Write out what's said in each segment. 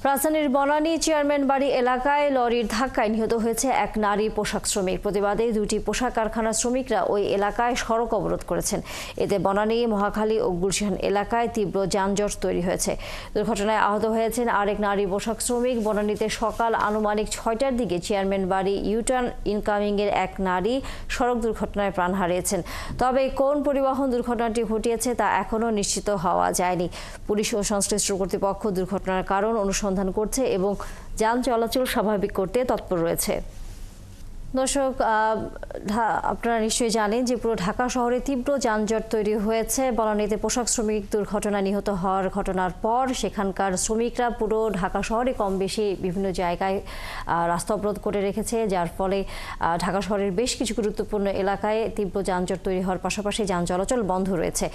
রাজধানীর বনানী চেয়ারম্যান বাড়ি এলাকায় লরির ধাক্কায় নিহত হয়েছে এক নারী পোশাক শ্রমিক। প্রতিবাদে দুটি পোশাক কারখানার শ্রমিকরা ওই এলাকায় সড়ক অবরোধ করেছেন। এতে বনানী, মহাখালী ও গুলশান এলাকায় তীব্র যানজট তৈরি হয়েছে। দুর্ঘটনায় আহত হয়েছেন আরেক নারী পোশাক শ্রমিক। বনানীতে সকাল আনুমানিক 6টার দিকে চেয়ারম্যান বাড়ি ইউটার্ন ইনকামিংয়ের এক নারী সড়ক দুর্ঘটনায় প্রাণ হারিয়েছেন। তবে কোন পরিবহন দুর্ঘটনাটি ঘটিয়েছে তা এখনও নিশ্চিত হওয়া যায়নি। পুলিশ ও সংশ্লিষ্ট কর্তৃপক্ষ দুর্ঘটনার কারণ অনুসন্ধান করছে এবং যান চলাচল স্বাভাবিক করতে তৎপর রয়েছে। দর্শক, আপনারা নিশ্চয়ই জানেন যে পুরো ঢাকা শহরে তীব্র যানজট তৈরি হয়েছে। বনানীতে পোশাক শ্রমিক দুর্ঘটনা নিহত হওয়ার ঘটনার পর সেখানকার শ্রমিকরা পুরো ঢাকা শহরে কম বেশি বিভিন্ন জায়গায় রাস্তা অবরোধ করে রেখেছে, যার ফলে ঢাকা শহরের বেশ কিছু গুরুত্বপূর্ণ এলাকায় তীব্র যানজট তৈরি হওয়ার পাশাপাশি যান চলাচল বন্ধ রয়েছে।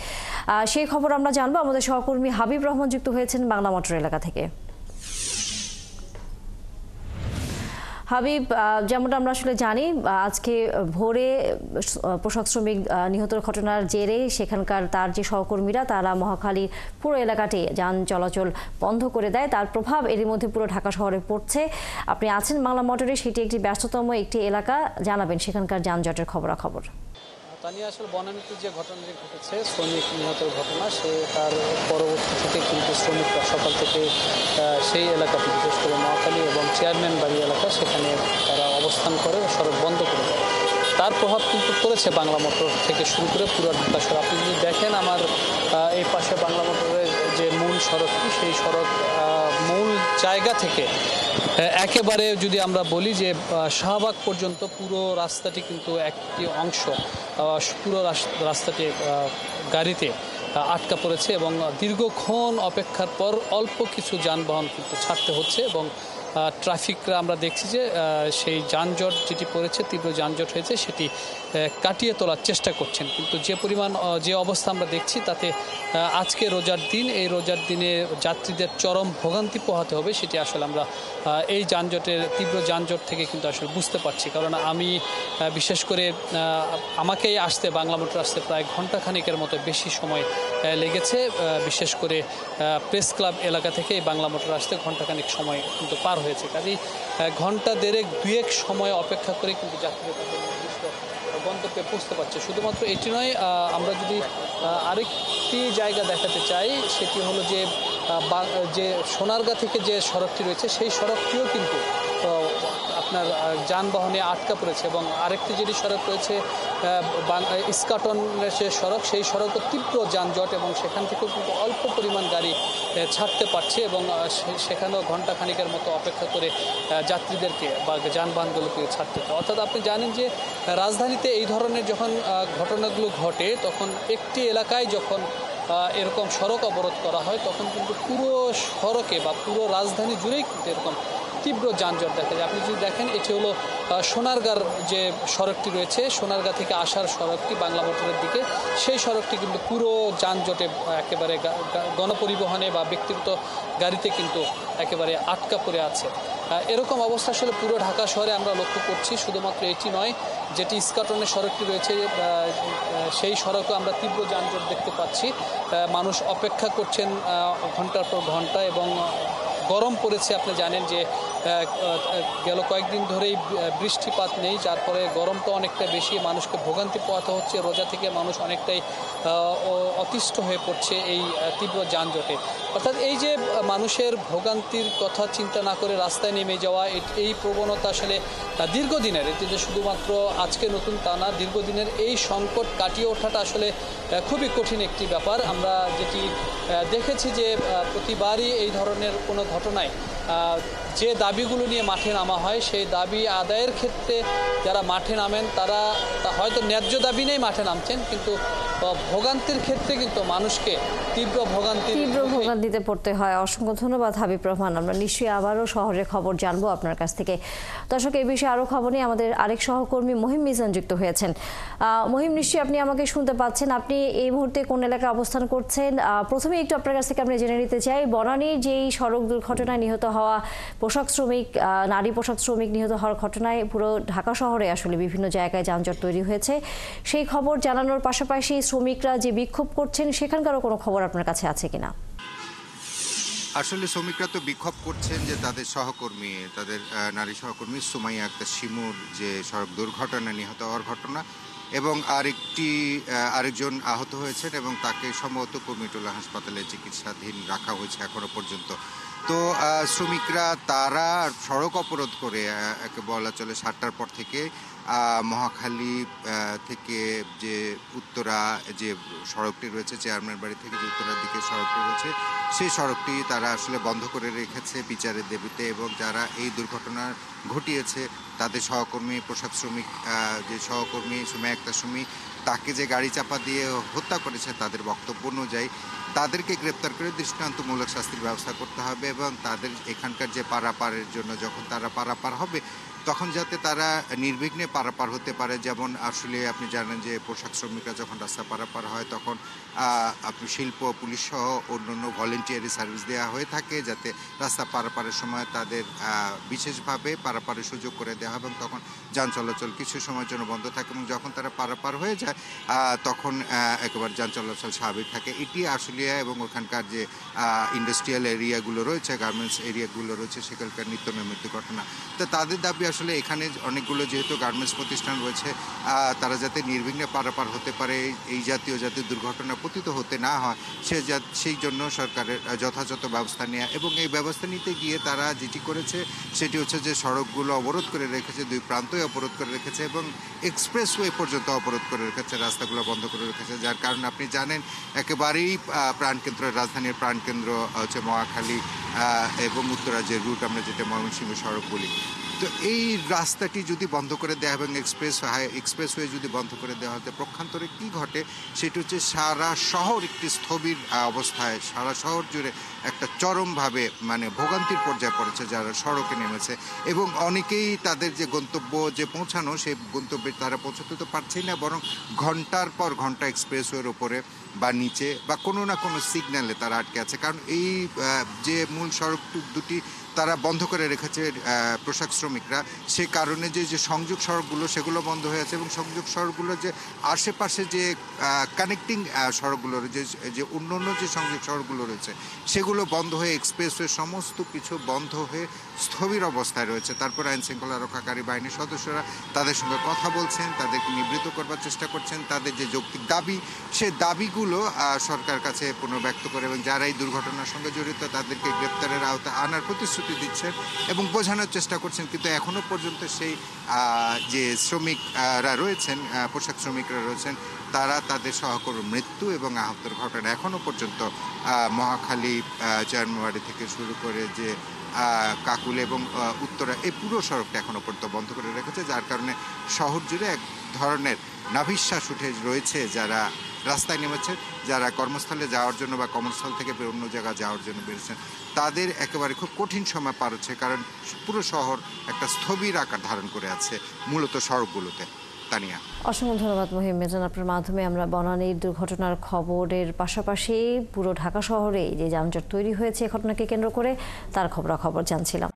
সেই খবর আমরা জানবো। আমাদের সহকর্মী হাবিব রহমান যুক্ত হয়েছেন বাংলা মোটর এলাকা থেকে। হাবিব, যেমনটা আমরা আসলে জানি, আজকে ভোরে পোশাক শ্রমিক নিহতের ঘটনার জেরে সেখানকার তার যে সহকর্মীরা তারা মহাখালীর পুরো এলাকাটি যান চলাচল বন্ধ করে দেয়। তার প্রভাব এরই মধ্যে পুরো ঢাকা শহরে পড়ছে। আপনি আছেন বাংলা মোটরে, সেটি একটি ব্যস্ততম একটি এলাকা, জানাবেন সেখানকার যানজটের খবরাখবর। তানিয়া, আসলে বনানীতে যে ঘটনাটি ঘটেছে, শ্রমিক নিহতের ঘটনা, সে তার পরবর্তী থেকে কিন্তু শ্রমিকরা সকাল থেকে সেই এলাকাতে, বিশেষ করে মহাখালী এবং চেয়ারম্যান বাড়ি এলাকা, সেখানে তারা অবস্থান করে সড়ক বন্ধ করে দেয়। তার প্রভাব কিন্তু পড়েছে বাংলা মোটর থেকে শুরু করে পুরো ঢাকা শহর। আপনি যদি দেখেন আমার এই পাশে বাংলা মোটরের যে মূল সড়কটি, সেই সড়ক মূল জায়গা থেকে একেবারে যদি আমরা বলি যে শাহবাগ পর্যন্ত পুরো রাস্তাটি কিন্তু একটি অংশ, পুরো রাস্তাটি গাড়িতে আটকা পড়েছে এবং দীর্ঘক্ষণ অপেক্ষার পর অল্প কিছু যানবাহন কিন্তু ছাড়তে হচ্ছে এবং ট্রাফিকরা আমরা দেখছি যে সেই যানজট যেটি পড়েছে, তীব্র যানজট হয়েছে, সেটি কাটিয়ে তোলার চেষ্টা করছেন। কিন্তু যে পরিমাণ যে অবস্থা আমরা দেখছি তাতে আজকে রোজার দিন, এই রোজার দিনে যাত্রীদের চরম ভোগান্তি পোহাতে হবে, সেটি আসলে আমরা এই যানজটের তীব্র যানজট থেকে কিন্তু আসলে বুঝতে পারছি। কারণ আমি বিশেষ করে আমাকেই আসতে, বাংলা মোটর আসতে প্রায় ঘণ্টাখানিকের মতো বেশি সময় লেগেছে। বিশেষ করে প্রেস ক্লাব এলাকা থেকে এই বাংলা মোটর আসতে ঘণ্টাখানিক সময় কিন্তু পার হয়েছে। কাজেই ঘণ্টা দেড়েক দুয়েক সময় অপেক্ষা করে কিন্তু যাত্রীরা তাদের নির্দিষ্ট গন্তব্যে পৌঁছতে পারছে। শুধুমাত্র এটি নয়, আমরা যদি আরেকটি জায়গা দেখাতে চাই, সেটি হলো যে সোনারগাঁ থেকে যে সড়কটি রয়েছে, সেই সড়কটিও কিন্তু আপনার যানবাহনে আটকা পড়েছে এবং আরেকটি যেটি সড়ক রয়েছে ইস্কাটনের যে সড়ক, সেই সড়কও তীব্র যানজট এবং সেখান থেকেও কিন্তু অল্প পরিমাণ গাড়ি ছাড়তে পারছে এবং সেখানেও ঘণ্টাখানিকের মতো অপেক্ষা করে যাত্রীদেরকে বা যানবাহনগুলোকে ছাড়তে হচ্ছে। অর্থাৎ আপনি জানেন যে রাজধানীতে এই ধরনের যখন ঘটনাগুলো ঘটে, তখন একটি এলাকায় যখন এরকম সড়ক অবরোধ করা হয়, তখন কিন্তু পুরো সড়কে বা পুরো রাজধানী জুড়েই কিন্তু এরকম তীব্র যানজট দেখা যায়। আপনি যদি দেখেন, এটি হলো সোনারগাঁর যে সড়কটি রয়েছে, সোনারগাঁ থেকে আসার সড়কটি বাংলা মোটরের দিকে, সেই সড়কটি কিন্তু পুরো যানজটে একেবারে গণপরিবহনে বা ব্যক্তিগত গাড়িতে কিন্তু একেবারে আটকা পড়ে আছে। এরকম অবস্থা আসলে পুরো ঢাকা শহরে আমরা লক্ষ্য করছি। শুধুমাত্র এটি নয়, যেটি ইস্কাটনের সড়কটি রয়েছে, সেই সড়কও আমরা তীব্র যানজট দেখতে পাচ্ছি। মানুষ অপেক্ষা করছেন ঘন্টার পর ঘন্টা এবং গরম পড়েছে। আপনি জানেন যে গেল কয়েকদিন ধরেই বৃষ্টিপাত নেই, যার ফলে গরমটা অনেকটা বেশি, মানুষকে ভোগান্তি পোহাতে হচ্ছে। রোজা থেকে মানুষ অনেকটাই অতিষ্ঠ হয়ে পড়ছে এই তীব্র যানজটে। অর্থাৎ এই যে মানুষের ভোগান্তির কথা চিন্তা না করে রাস্তায় নেমে যাওয়া, এই প্রবণতা আসলে দীর্ঘদিনের, এটি যে শুধুমাত্র আজকে নতুন তা না, দীর্ঘদিনের এই সংকট কাটিয়ে ওঠাটা আসলে খুবই কঠিন একটি ব্যাপার। আমরা যেটি দেখেছি যে প্রতিবারই এই ধরনের কোনো ঘটনায় যে দাবিগুলো নিয়ে মাঠে নামা হয়, সেই দাবি আদায়ের ক্ষেত্রে যারা মাঠে নামেন তারা হয়তো ন্যায্য দাবি নিয়েই মাঠে নামছেন, কিন্তু ভোগান্তির ক্ষেত্রে কিন্তু মানুষকে তীব্র ভোগান্তিতে পড়তে হয়। অসংখ্য ধন্যবাদ হাবিব রহমান। আমরা নিশ্চয়ই আবারও শহরের খবর জানবো আপনার কাছ থেকে। দর্শক, এই বিষয়ে আরও খবর নিয়ে আমাদের আরেক সহকর্মী মহিম মিজান যুক্ত হয়েছেন। মহিম, নিশ্চয়ই আপনি আমাকে শুনতে পাচ্ছেন। আপনি এই মুহূর্তে কোন এলাকায় অবস্থান করছেন? প্রথমে একটু আপনার কাছ থেকে আমরা জেনে নিতে চাই, বনানীর যেই সড়ক দুর্ঘটনায় নিহত হওয়া পোশাক শ্রমিক, নারী পোশাক শ্রমিক নিহত হওয়ার ঘটনায় পুরো ঢাকা শহরে আসলে বিভিন্ন জায়গায় যানজট তৈরি হয়েছে, সেই খবর জানানোর পাশাপাশি শ্রমিকরা যে বিক্ষোভ করছেন সেখানকারও কোনো খবর আপনার কাছে আছে কিনা? আসলে শ্রমিকরা তো বিক্ষোভ করছেন যে তাদের সহকর্মী, তাদের নারী সহকর্মী সুমাইয়া আক্তার শিমুর যে সড়ক দুর্ঘটনা নিহত হওয়ার ঘটনা এবং আরেকজন আহত হয়েছেন এবং তাকে সম্ভবত কুর্মিটোলা হাসপাতালে চিকিৎসাধীন রাখা হয়েছে এখনো পর্যন্ত। তো শ্রমিকরা তারা সড়ক অবরোধ করে একে বলা চলে ৭টার পর থেকে মহাখালী থেকে যে উত্তরা যে সড়কটি রয়েছে, চেয়ারম্যান বাড়ি থেকে যে উত্তরার দিকে সড়কটি রয়েছে, সেই সড়কটি তারা আসলে বন্ধ করে রেখেছে বিচারের দাবিতে। এবং যারা এই দুর্ঘটনা ঘটিয়েছে তাদের সহকর্মী পোশাক শ্রমিক, যে সহকর্মী সুমাইয়া আক্তার সুমি, তাকে যে গাড়ি চাপা দিয়ে হত্যা করেছে, তাদের বক্তব্য অনুযায়ী তাদেরকে গ্রেপ্তার করে দৃষ্টান্তমূলক শাস্তির ব্যবস্থা করতে হবে এবং তাদের এখানকার যে পারাপারের জন্য যখন তারা পারাপার হবে তখন যাতে তারা নির্বিঘ্নে পারাপার হতে পারে। যেমন আসলে আপনি জানেন যে পোশাক শ্রমিকরা যখন রাস্তা পারাপার হয় তখন আপনি শিল্প, পুলিশ সহ অন্যান্য ভলেন্টিয়ারি সার্ভিস দেওয়া হয়ে থাকে, যাতে রাস্তা পারাপারের সময় তাদের বিশেষভাবে পারাপারের সুযোগ করে দেওয়া হয় এবং তখন যান চলাচল কিছু সময়ের জন্য বন্ধ থাকে এবং যখন তারা পারাপার হয়ে যায় তখন একেবারে যান চলাচল স্বাভাবিক থাকে। এটি আশুলিয়া এবং ওখানকার যে ইন্ডাস্ট্রিয়াল এরিয়াগুলো রয়েছে, গার্মেন্টস এরিয়াগুলো রয়েছে, সেখানকার নিত্য নৈমিত্তিক ঘটনা। তো তাদের দাবি আসলে এখানে অনেকগুলো যেহেতু গার্মেন্টস প্রতিষ্ঠান রয়েছে, তারা যাতে নির্বিঘ্নে পারাপার হতে পারে, এই জাতীয় যাতে দুর্ঘটনা পতিত হতে না হয় সেই জন্য সরকারের যথাযথ ব্যবস্থা নেওয়া। এবং এই ব্যবস্থা নিতে গিয়ে তারা যেটি করেছে সেটি হচ্ছে যে সড়কগুলো অবরোধ করে রেখেছে, দুই প্রান্তই অবরোধ করে রেখেছে এবং এক্সপ্রেসওয়ে পর্যন্ত অবরোধ করে রেখেছে, রাস্তাগুলো বন্ধ করে রেখেছে। যার কারণে আপনি জানেন একেবারেই প্রাণকেন্দ্র, রাজধানীর প্রাণকেন্দ্র হচ্ছে মহাখালী এবং উত্তরা যে রুট আমরা যেটা ময়মনসিংহ সড়ক বলি, তো এই রাস্তাটি যদি বন্ধ করে দেওয়া এবং এক্সপ্রেসওয়ে যদি বন্ধ করে দেওয়া হতে পক্ষান্তরে কি ঘটে সেটি হচ্ছে সারা শহর একটি স্থবির অবস্থায়, সারা শহর জুড়ে একটা চরমভাবে মানে ভোগান্তির পর্যায়ে পড়েছে যারা সড়কে নেমেছে এবং অনেকেই তাদের যে গন্তব্য যে পৌঁছানো সেই গন্তব্যে তারা পৌঁছতে তো পারছেই না, বরং ঘন্টার পর ঘন্টা এক্সপ্রেসওয়ের ওপরে বা নিচে বা কোনো না কোনো সিগন্যালে তারা আটকে আছে। কারণ এই যে মূল সড়ক দুটি তারা বন্ধ করে রেখেছে পোশাক শ্রমিকরা, সে কারণে যে সংযোগ সড়কগুলো সেগুলো বন্ধ হয়ে আছে এবং সংযোগ সড়কগুলো যে আশেপাশে যে কানেক্টিং সড়কগুলো রয়েছে, যে অন্য যে সংযোগ সড়কগুলো রয়েছে সেগুলো বন্ধ হয়ে এক্সপ্রেসওয়ে সমস্ত কিছু বন্ধ হয়ে স্থবির অবস্থায় রয়েছে। তারপর আইন শৃঙ্খলা রক্ষাকারী বাহিনীর সদস্যরা তাদের সঙ্গে কথা বলছেন, তাদেরকে নিবৃত্ত করবার চেষ্টা করছেন, তাদের যে যৌক্তিক দাবি সেই দাবিগুলো সরকার কাছে পুনর্ব্যক্ত করে এবং যারা এই দুর্ঘটনার সঙ্গে জড়িত তাদেরকে গ্রেপ্তারের আওতায় আনার প্রতিশ্রুতি দিচ্ছেন এবং বোঝানোর চেষ্টা করছেন। কিন্তু এখনও পর্যন্ত সেই যে শ্রমিকরা রয়েছেন, পোশাক শ্রমিকরা রয়েছেন, তারা তাদের সহকর্মীর মৃত্যু এবং আহতের ঘটনা এখনও পর্যন্ত মহাখালী চেয়ারম্যান বাড়ি থেকে শুরু করে যে কাকুল এবং উত্তরা এই পুরো সড়কটা এখনও পর্যন্ত বন্ধ করে রেখেছে, যার কারণে শহর জুড়ে এক ধরনের নাভিশ্বাস উঠে রয়েছে যারা রাস্তায় নেমেছে, যারা কর্মস্থলে যাওয়ার জন্য বা কর্মস্থল থেকে অন্য জায়গায় যাওয়ার জন্য বেরিয়েছেন, তাদের একেবারে খুব কঠিন সময় পার হচ্ছে। কারণ পুরো শহর একটা স্থবির আকার ধারণ করে আছে মূলত সড়কগুলোতে। তানিয়া, অসংখ্য ধন্যবাদ মহিম মেজান। আপনার মাধ্যমে আমরা বনানীর দুর্ঘটনার খবরের পাশাপাশি পুরো ঢাকা শহরে যে যানজট তৈরি হয়েছে ঘটনাকে কেন্দ্র করে তার খবরাখবর জানছিলাম।